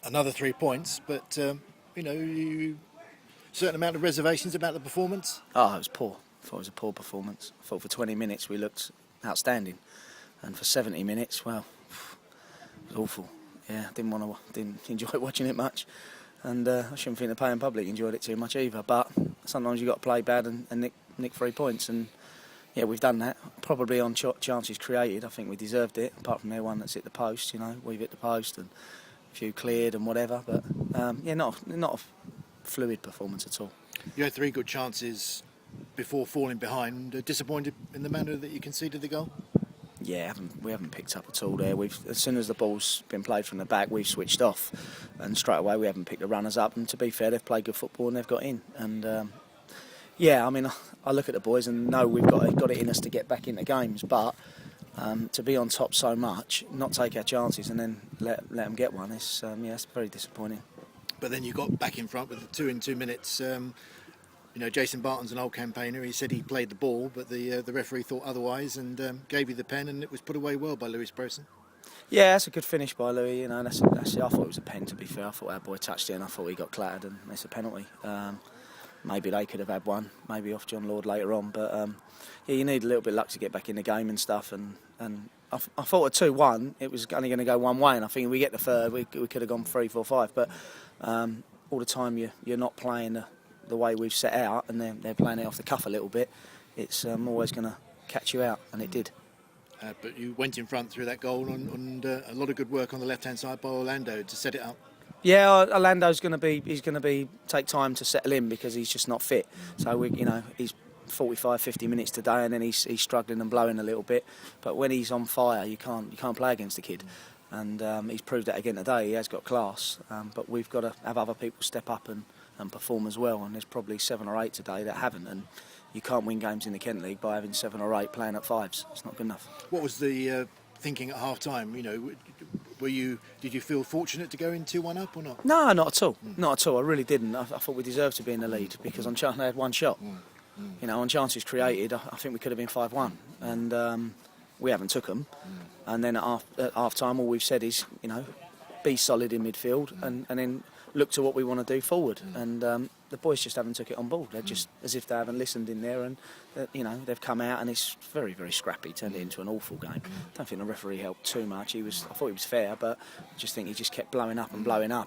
another 3 points, but certain amount of reservations about the performance. Oh, it was poor. I thought it was a poor performance. I thought for 20 minutes we looked outstanding, and for 70 minutes, well, it was awful. Yeah, didn't enjoy watching it much, and I shouldn't think the playing public enjoyed it too much either. But sometimes you got to play bad and nick 3 points, and yeah, we've done that. Probably on chances created. I think we deserved it. Apart from their one that's hit the post, we've hit the post and a few cleared and whatever. But not a fluid performance at all. You had 3 good chances before falling behind. Disappointed in the manner that you conceded the goal? Yeah, we haven't picked up at all there. As soon as the ball's been played from the back, we've switched off, and straight away we haven't picked the runners up. And to be fair, they've played good football and they've got in. And I look at the boys and know we've got it in us to get back into games, but to be on top so much, not take our chances, and then let them get one, it's very disappointing. But then you got back in front with the 2 in 2 minutes. Jason Barton's an old campaigner. He said he played the ball, but the referee thought otherwise and gave you the pen, and it was put away well by Lewis Brosen. Yeah, that's a good finish by Louis. I thought it was a pen, to be fair. I thought our boy touched it and I thought he got clattered, and it's a penalty. Maybe they could have had one, maybe off John Lord later on. But you need a little bit of luck to get back in the game and stuff. And I thought at 2-1, it was only going to go one way. And I think if we get the third, we could have gone 3-4-5. But all the time you're not playing the way we've set out, and they're playing it off the cuff a little bit. It's always going to catch you out, and it did. But you went in front through that goal, and a lot of good work on the left-hand side by Orlando to set it up. Yeah, Orlando's going to be take time to settle in because he's just not fit. So he's 45-50 minutes today, and then he's struggling and blowing a little bit. But when he's on fire, you can't play against the kid, and he's proved that again today. He has got class, but we've got to have other people step up and perform as well. And there's probably 7 or 8 today that haven't, and you can't win games in the Kent League by having 7 or 8 playing at 5s. It's not good enough. What was the thinking at half time? Did you feel fortunate to go in 2-1 up or not? No, not at all. Not at all. I really didn't. I thought we deserved to be in the lead because on chance they had one shot. On chances created, I think we could have been 5-1, and we haven't took them. And then at half time, all we've said is, be solid in midfield and then look to what we want to do forward. And the boys just haven't took it on board. They're just as if they haven't listened in there, and they've come out and it's very, very scrappy. Turned it into an awful game. I don't think the referee helped too much. I thought he was fair, but I just think he just kept blowing up,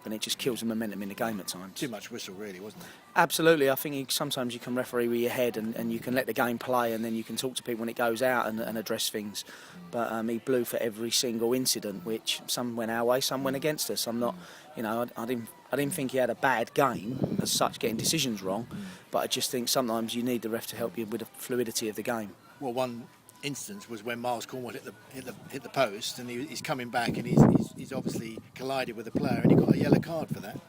and it just kills the momentum in the game at times. Too much whistle, really, wasn't it? Absolutely. I think sometimes you can referee with your head and you can let the game play, and then you can talk to people when it goes out and address things. But he blew for every single incident, which some went our way, some went against us. I'm not, I didn't think he had a bad game as such, getting decisions wrong, but I just think sometimes you need the ref to help you with the fluidity of the game. Well, one instance was when Miles Cornwall hit the post, and he's coming back, and he's obviously collided with a player, and he got a yellow card for that.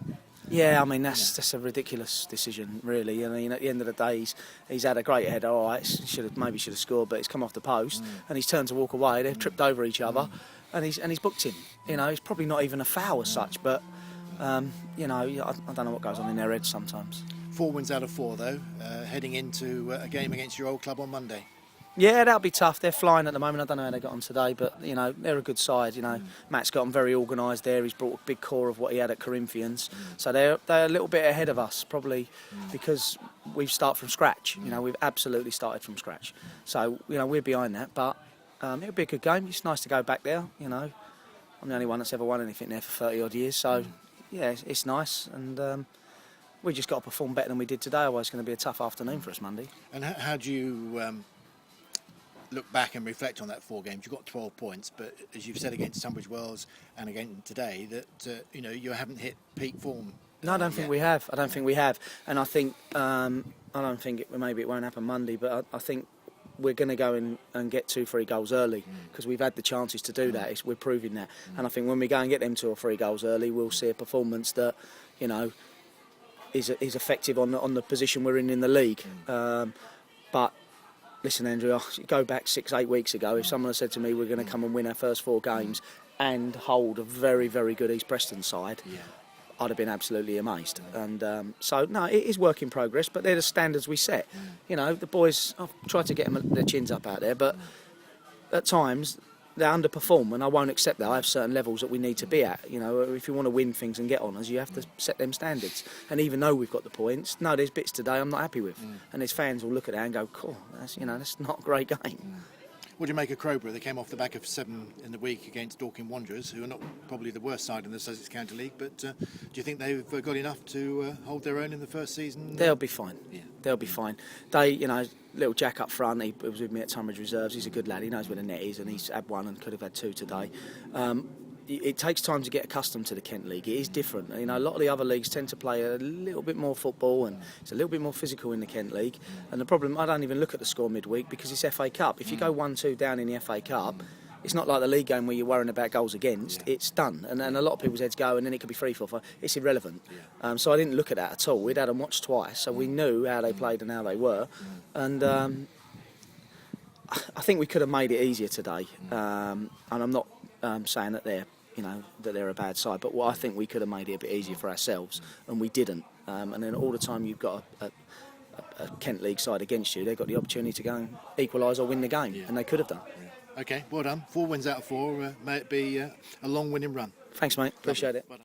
Yeah, I mean that's a ridiculous decision, really. At the end of the day, he's had a great header. All right, maybe should have scored, but he's come off the post and he's turned to walk away. They've tripped over each other, and he's booked him. It's probably not even a foul as such, but I don't know what goes on in their heads sometimes. 4 wins out of 4, though, heading into a game against your old club on Monday. Yeah, that'll be tough. They're flying at the moment. I don't know how they got on today, but they're a good side. Matt's got them very organised there. He's brought a big core of what he had at Corinthians, so they're a little bit ahead of us, probably because we've started from scratch. We've absolutely started from scratch. So we're behind that, but it'll be a good game. It's nice to go back there. I'm the only one that's ever won anything there for 30 odd years, so yeah, it's nice, and we just got to perform better than we did today. Otherwise, it's going to be a tough afternoon for us Monday. And how do you look back and reflect on that 4 games? You've got 12 points, but as you've said against Tunbridge Wells and again today, that you haven't hit peak form. No, I don't think we have. I don't think we have, and I think maybe it won't happen Monday, but I think we're going to go in and get 2-3 goals early because we've had the chances to do that. We're proving that, and I think when we go and get them 2 or 3 goals early, we'll see a performance that is effective on the position we're in the league. But listen, Andrew, I go back 6-8 weeks ago. If someone had said to me we're going to come and win our first 4 games and hold a very, very good East Preston side, I'd have been absolutely amazed. And so, no, it is work in progress, but they're the standards we set. The boys, I've tried to get them their chins up out there, but at times underperform, and I won't accept that. I have certain levels that we need to be at. You know, if you want to win things and get honours, you have to set them standards. And even though we've got the points, no, there's bits today I'm not happy with, and there's fans will look at that and go, "Cool, that's not a great game." What do you make of Crowborough? They came off the back of 7 in the week against Dorking Wanderers, who are not probably the worst side in the Sussex County League, but do you think they've got enough to hold their own in the first season? They'll be fine. Yeah. They'll be fine. They, little Jack up front, he was with me at Tunbridge Reserves. He's a good lad. He knows where the net is, and he's had 1 and could have had 2 today. It takes time to get accustomed to the Kent League. It is different. A lot of the other leagues tend to play a little bit more football, and it's a little bit more physical in the Kent League. And the problem, I don't even look at the score midweek because it's FA Cup. If you go 1-2 down in the FA Cup, it's not like the league game where you're worrying about goals against. It's done, and a lot of people's heads go, and then it could be 3-4. It's irrelevant. So I didn't look at that at all. We'd had them watched twice, so we knew how they played and how they were. And I think we could have made it easier today. And I'm not saying that they're a bad side, but I think we could have made it a bit easier for ourselves, and we didn't. And then all the time you've got a Kent League side against you, they've got the opportunity to go and equalise or win the game, and they could have done. Okay, well done. 4 wins out of 4. May it be a long winning run. Thanks, mate. Appreciate it.